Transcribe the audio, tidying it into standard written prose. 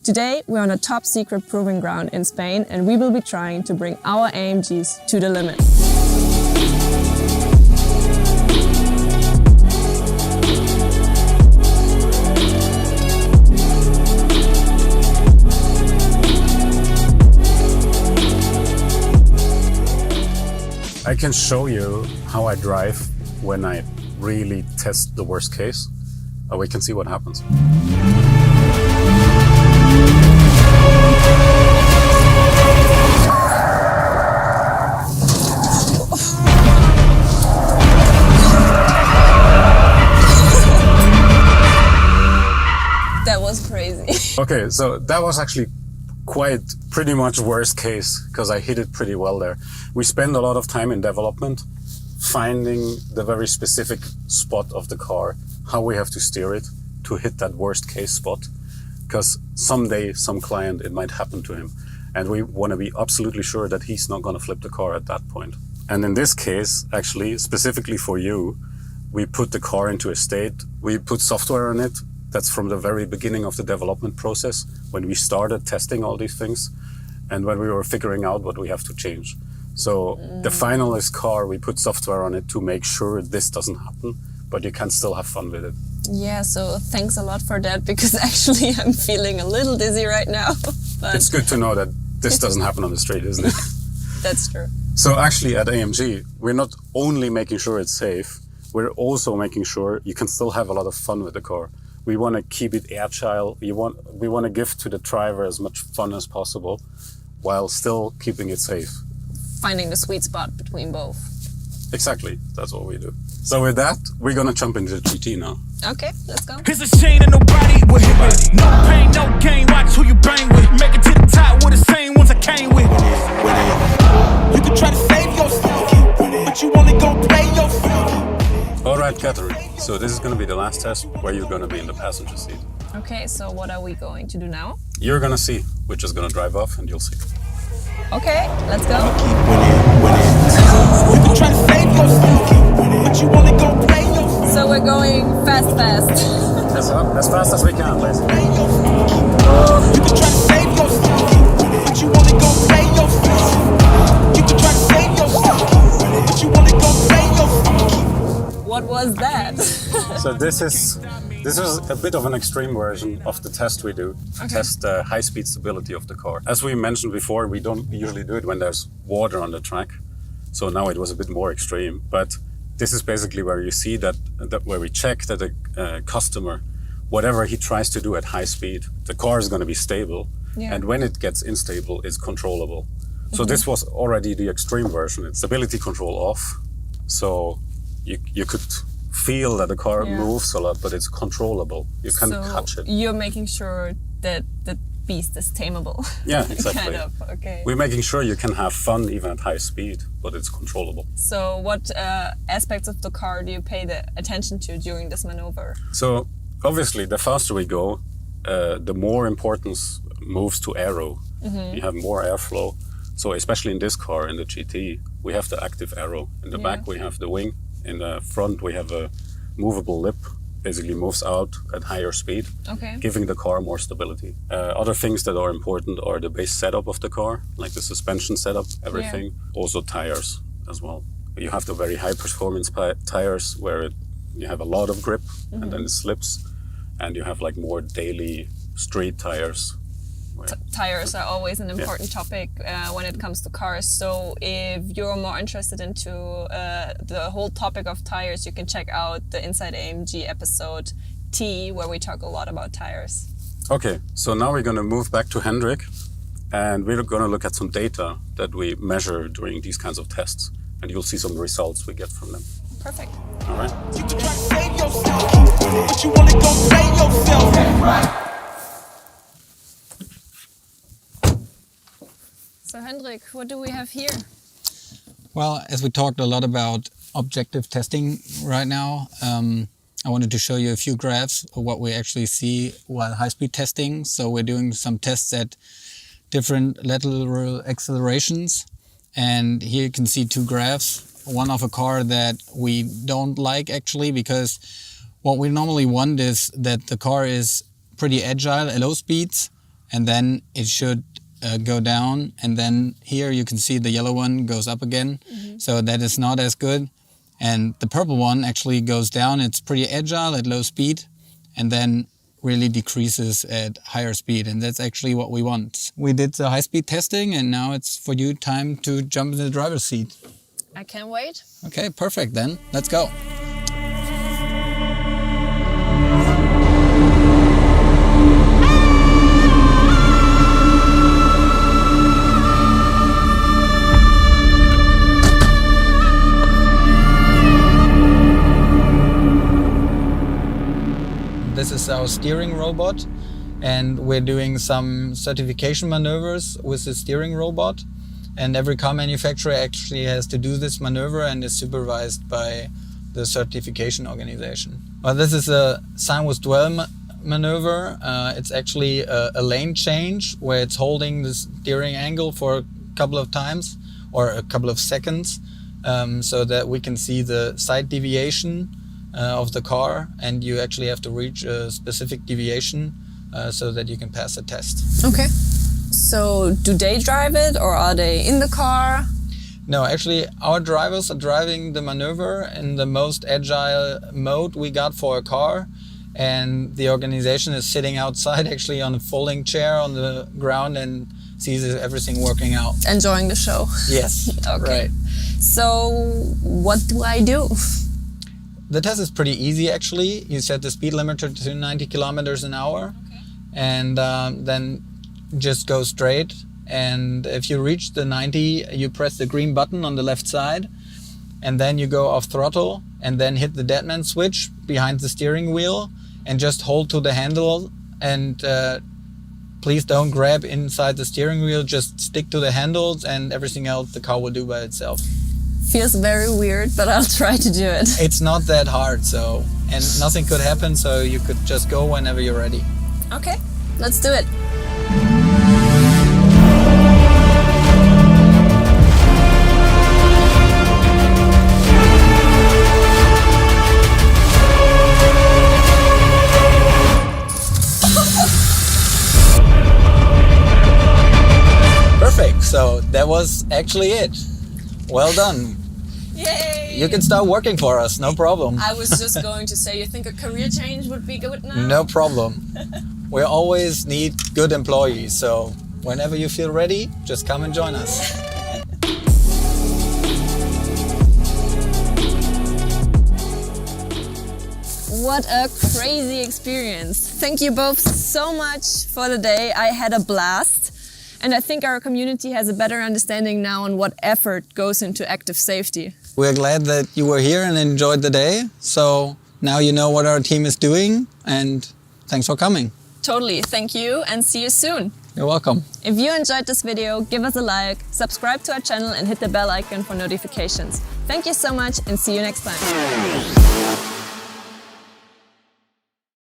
Today we're on a top secret proving ground in Spain and we will be trying to bring our AMGs to the limit. I can show you how I drive when I really test the worst case. We can see what happens. That was crazy. Okay, so that was actually pretty much worst case because I hit it pretty well there. We spend a lot of time in development finding the very specific spot of the car, how we have to steer it to hit that worst case spot, because someday some client, it might happen to him, and we want to be absolutely sure that he's not going to flip the car at that point. And in this case, actually, specifically for you, we put the car into a state, we put software on it. That's from the very beginning of the development process, when we started testing all these things and when we were figuring out what we have to change. So the finalist car, we put software on it to make sure this doesn't happen, but you can still have fun with it. Yeah, so thanks a lot for that, because actually I'm feeling a little dizzy right now. But it's good to know that this doesn't happen on the street, isn't it? That's true. So actually at AMG, we're not only making sure it's safe, we're also making sure you can still have a lot of fun with the car. We want to keep it agile. We want to give to the driver as much fun as possible while still keeping it safe. Finding the sweet spot between both. Exactly, that's what we do. So with that, we're gonna jump into the GT now. Okay, let's go. It's a shame that nobody will hit with. No pain, no gain, watch who you bang with. Make it to the top with the same ones I came with. You can try to save yourself, but you only gon' play yourself. All right, Catherine. So this is going to be the last test where you're going to be in the passenger seat. Okay, so what are we going to do now? You're going to see. We're just going to drive off and you'll see. Okay, let's go. You can try to save yourself, but you only gon' play yourself. So we're going fast. As fast as we can, please. You can try to save yourself, but you only gon' play yourself. You can try to save yourself, but you only gon' play yourself. What was that? So this is a bit of an extreme version of the test we do to test the high-speed stability of the car. As we mentioned before, we don't usually do it when there's water on the track. So now it was a bit more extreme, but this is basically where you see that where we check that the customer, whatever he tries to do at high speed, the car is going to be stable. Yeah. And when it gets unstable, it's controllable. So this was already the extreme version. It's stability control off. So you could feel that the car moves a lot, but it's controllable. You can catch it. You're making sure that the beast is tameable. Yeah, exactly. Kind of, okay. We're making sure you can have fun even at high speed, but it's controllable. So what aspects of the car do you pay the attention to during this maneuver? So obviously, the faster we go, the more importance moves to aero. You have more airflow. So especially in this car, in the GT, we have the active aero. In the back, we have the wing. In the front, we have a movable lip, basically moves out at higher speed, giving the car more stability. Other things that are important are the base setup of the car, like the suspension setup, everything. Yeah. Also tires as well. You have the very high performance tires where you have a lot of grip and then it slips, and you have like more daily street tires. Tires are always an important topic when it comes to cars. So if you're more interested into the whole topic of tires, you can check out the Inside AMG episode T, where we talk a lot about tires. Okay, so now we're going to move back to Hendrik, and we're going to look at some data that we measure during these kinds of tests, and you'll see some results we get from them. Perfect. All right. You can try to save yourself, but you only gon' play yourself. So Hendrik, what do we have here? Well, as we talked a lot about objective testing right now, I wanted to show you a few graphs of what we actually see while high-speed testing. So we're doing some tests at different lateral accelerations. And here you can see two graphs. One of a car that we don't like actually, because what we normally want is that the car is pretty agile at low speeds and then it should go down, and then here you can see the yellow one goes up again. So that is not as good. And the purple one actually goes down. It's pretty agile at low speed, and then really decreases at higher speed, and that's actually what we want. We did the high-speed testing, and now it's for you time to jump in the driver's seat. I can't wait. Okay, perfect then. Let's go. This is our steering robot, and we're doing some certification maneuvers with the steering robot. And every car manufacturer actually has to do this maneuver and is supervised by the certification organization. Well, this is a sign with dwell maneuver. It's actually a lane change where it's holding the steering angle for a couple of times or a couple of seconds, so that we can see the side deviation of the car, and you actually have to reach a specific deviation so that you can pass the test. Okay. So do they drive it, or are they in the car? No, actually our drivers are driving the maneuver in the most agile mode we got for a car, and the organization is sitting outside actually on a folding chair on the ground and sees everything working out. Enjoying the show. Yes. Okay. Right. So what do I do? The test is pretty easy actually. You set the speed limiter to 90 kilometers an hour, and then just go straight. And if you reach the 90, you press the green button on the left side, and then you go off throttle and then hit the deadman switch behind the steering wheel and just hold to the handle, and please don't grab inside the steering wheel, just stick to the handles, and everything else the car will do by itself. Feels very weird, but I'll try to do it. It's not that hard, so, and nothing could happen, so you could just go whenever you're ready. Okay, let's do it. Perfect, so that was actually it. Well done. Yay! You can start working for us, no problem. I was just going to say, you think a career change would be good now? No problem. We always need good employees, so whenever you feel ready, just come and join us. What a crazy experience. Thank you both so much for the day. I had a blast. And I think our community has a better understanding now on what effort goes into active safety. We're glad that you were here and enjoyed the day. So now you know what our team is doing, and thanks for coming. Totally, thank you, and see you soon. You're welcome. If you enjoyed this video, give us a like, subscribe to our channel and hit the bell icon for notifications. Thank you so much, and see you next time.